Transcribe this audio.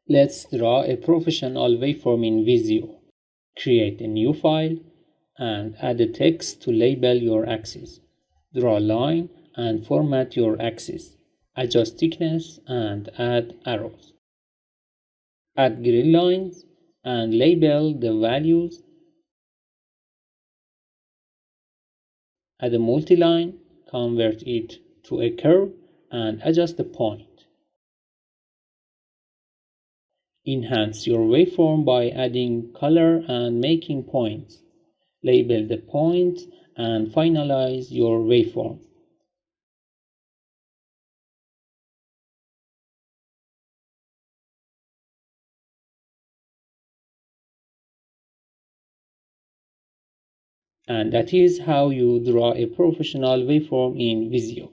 Let's draw a professional waveform in Visio. Create a new file and add a text to label your axis. Draw a line and format your axis. Adjust thickness and add arrows. Add grid lines and label the values. Add a multi-line, convert it to a curve and adjust the point. Enhance your waveform by adding color and making points. Label the points and finalize your waveform. And that is how you draw a professional waveform in Visio.